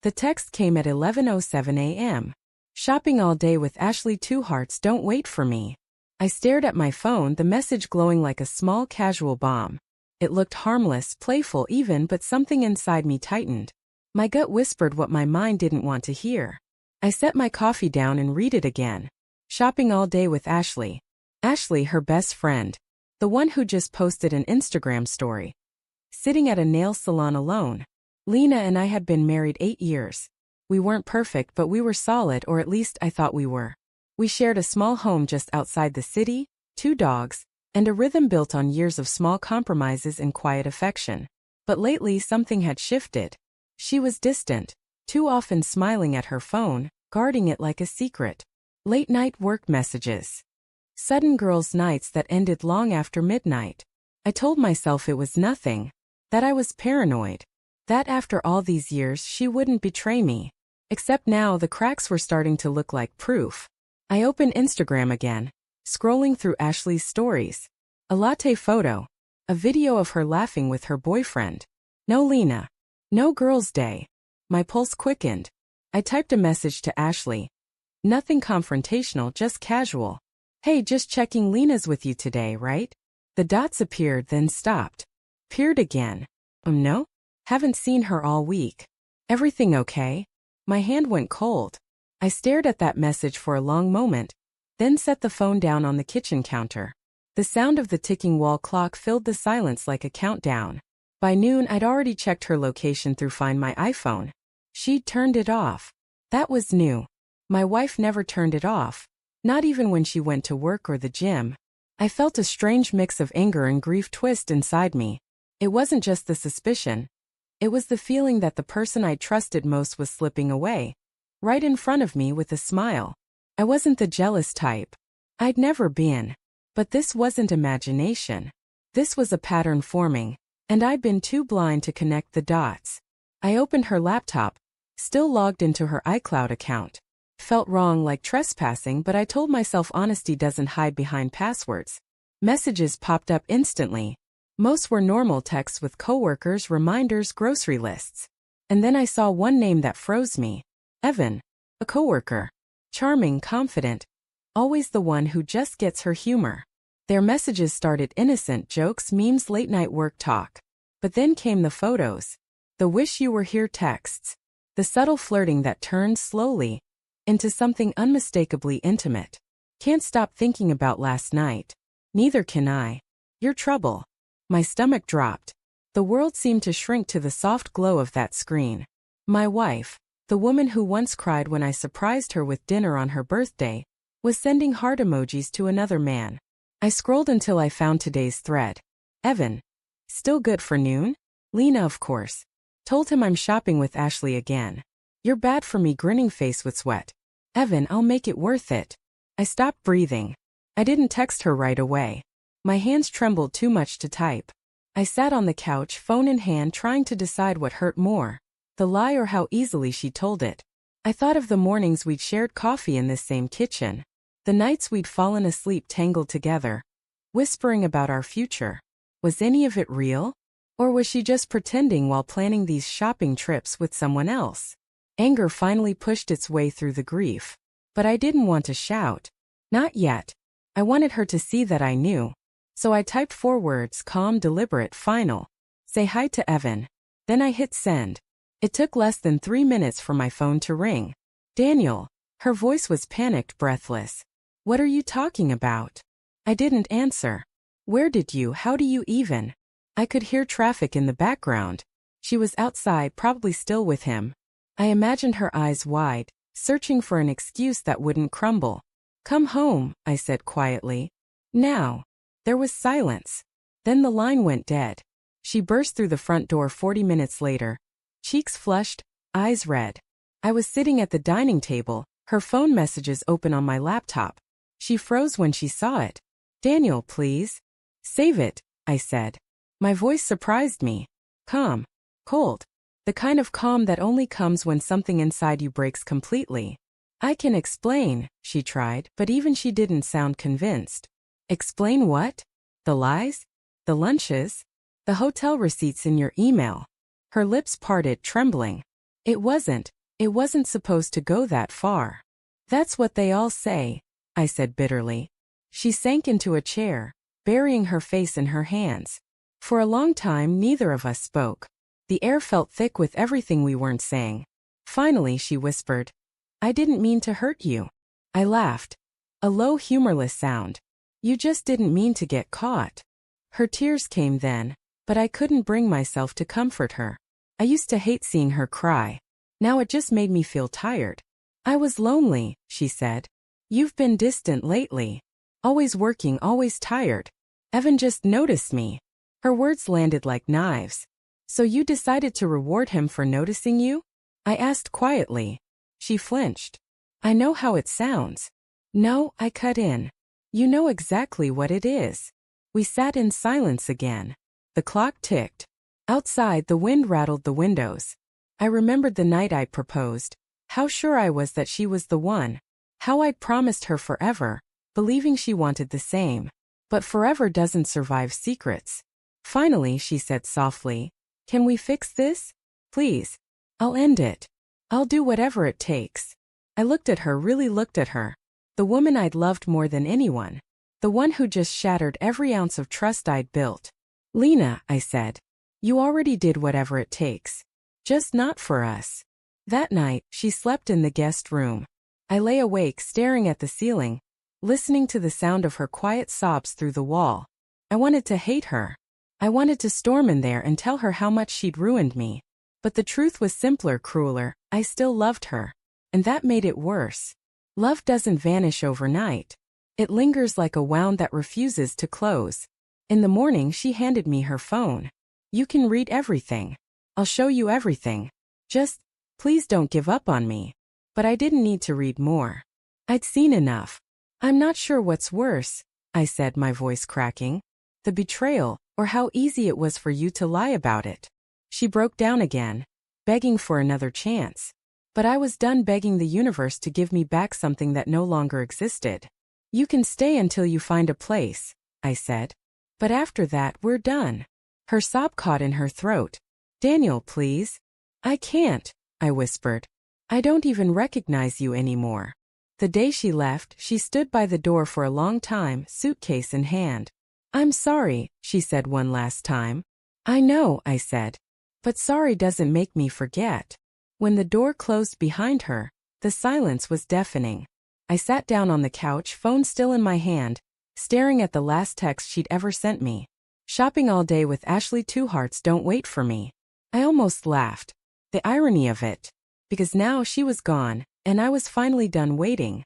The text came at 11:07 a.m. Shopping all day with Ashley, 2 hearts, don't wait for me. I stared at my phone, the message glowing like a small casual bomb. It looked harmless, playful even, but something inside me tightened. My gut whispered what my mind didn't want to hear. I set my coffee down and read it again. Shopping all day with Ashley. Ashley, her best friend. The one who just posted an Instagram story. Sitting at a nail salon alone. Lena and I had been married 8 years. We weren't perfect, but we were solid, or at least I thought we were. We shared a small home just outside the city, 2 dogs, and a rhythm built on years of small compromises and quiet affection. But lately something had shifted. She was distant, too often smiling at her phone, guarding it like a secret. Late-night work messages. Sudden girls' nights that ended long after midnight. I told myself it was nothing, that I was paranoid, that after all these years she wouldn't betray me. Except now the cracks were starting to look like proof. I opened Instagram again, scrolling through Ashley's stories. A latte photo. A video of her laughing with her boyfriend. No Lena. No girls' day. My pulse quickened. I typed a message to Ashley. Nothing confrontational, just casual. Hey, just checking, Lena's with you today, right? The dots appeared, then stopped. Peered again. No? Haven't seen her all week. Everything okay? My hand went cold. I stared at that message for a long moment, then set the phone down on the kitchen counter. The sound of the ticking wall clock filled the silence like a countdown. By noon, I'd already checked her location through Find My iPhone. She'd turned it off. That was new. My wife never turned it off, not even when she went to work or the gym. I felt a strange mix of anger and grief twist inside me. It wasn't just the suspicion. It was the feeling that the person I trusted most was slipping away. Right in front of me with a smile. I wasn't the jealous type. I'd never been. But this wasn't imagination. This was a pattern forming, and I'd been too blind to connect the dots. I opened her laptop, still logged into her iCloud account. Felt wrong, like trespassing, but I told myself honesty doesn't hide behind passwords. Messages popped up instantly. Most were normal texts with coworkers, reminders, grocery lists. And then I saw one name that froze me. Evan. A coworker. Charming, confident. Always the one who just gets her humor. Their messages started innocent jokes, memes, late-night work talk. But then came the photos. The wish you were here texts. The subtle flirting that turned slowly into something unmistakably intimate. Can't stop thinking about last night. Neither can I. Your trouble. My stomach dropped. The world seemed to shrink to the soft glow of that screen. My wife, the woman who once cried when I surprised her with dinner on her birthday, was sending heart emojis to another man. I scrolled until I found today's thread. Evan. Still good for noon? Lena, of course. Told him I'm shopping with Ashley again. You're bad for me, grinning face with sweat. Evan, I'll make it worth it. I stopped breathing. I didn't text her right away. My hands trembled too much to type. I sat on the couch, phone in hand, trying to decide what hurt more, the lie or how easily she told it. I thought of the mornings we'd shared coffee in this same kitchen, the nights we'd fallen asleep tangled together, whispering about our future. Was any of it real? Or was she just pretending while planning these shopping trips with someone else? Anger finally pushed its way through the grief. But I didn't want to shout. Not yet. I wanted her to see that I knew. So I typed 4 words, calm, deliberate, final. Say hi to Evan. Then I hit send. It took less than 3 minutes for my phone to ring. Daniel. Her voice was panicked, breathless. What are you talking about? I didn't answer. How do you even? I could hear traffic in the background. She was outside, probably still with him. I imagined her eyes wide, searching for an excuse that wouldn't crumble. Come home, I said quietly. Now. There was silence. Then the line went dead. She burst through the front door 40 minutes later. Cheeks flushed, eyes red. I was sitting at the dining table, her phone messages open on my laptop. She froze when she saw it. Daniel, please. Save it, I said. My voice surprised me. Calm. Cold. The kind of calm that only comes when something inside you breaks completely. I can explain, she tried, but even she didn't sound convinced. Explain what? The lies? The lunches? The hotel receipts in your email? Her lips parted, trembling. It wasn't. It wasn't supposed to go that far. That's what they all say, I said bitterly. She sank into a chair, burying her face in her hands. For a long time neither of us spoke. The air felt thick with everything we weren't saying. Finally she whispered, "I didn't mean to hurt you." I laughed. A low humorless sound. "You just didn't mean to get caught." Her tears came then, but I couldn't bring myself to comfort her. I used to hate seeing her cry. Now it just made me feel tired. "I was lonely," she said. "You've been distant lately. Always working, always tired. Evan just noticed me." Her words landed like knives. "So you decided to reward him for noticing you?" I asked quietly. She flinched. "I know how it sounds." "No," I cut in. "You know exactly what it is." We sat in silence again. The clock ticked. Outside, the wind rattled the windows. I remembered the night I'd proposed. How sure I was that she was the one. How I'd promised her forever, believing she wanted the same. But forever doesn't survive secrets. Finally, she said softly, "Can we fix this? Please. I'll end it. I'll do whatever it takes." I looked at her, really looked at her. The woman I'd loved more than anyone. The one who just shattered every ounce of trust I'd built. "Lena," I said, "you already did whatever it takes. Just not for us." That night, she slept in the guest room. I lay awake staring at the ceiling, listening to the sound of her quiet sobs through the wall. I wanted to hate her. I wanted to storm in there and tell her how much she'd ruined me. But the truth was simpler, crueler. I still loved her. And that made it worse. Love doesn't vanish overnight. It lingers like a wound that refuses to close. In the morning, she handed me her phone. "You can read everything. I'll show you everything. Just, please don't give up on me." But I didn't need to read more. I'd seen enough. "I'm not sure what's worse," I said, my voice cracking. "The betrayal, or how easy it was for you to lie about it." She broke down again, begging for another chance. But I was done begging the universe to give me back something that no longer existed. "You can stay until you find a place," I said. "But after that, we're done." Her sob caught in her throat. "Daniel, please." "I can't," I whispered. "I don't even recognize you anymore." The day she left, she stood by the door for a long time, suitcase in hand. "I'm sorry," she said one last time. "I know," I said. "But sorry doesn't make me forget." When the door closed behind her, the silence was deafening. I sat down on the couch, phone still in my hand, staring at the last text she'd ever sent me. "Shopping all day with Ashley 2 Hearts, don't wait for me." I almost laughed. The irony of it. Because now she was gone, and I was finally done waiting.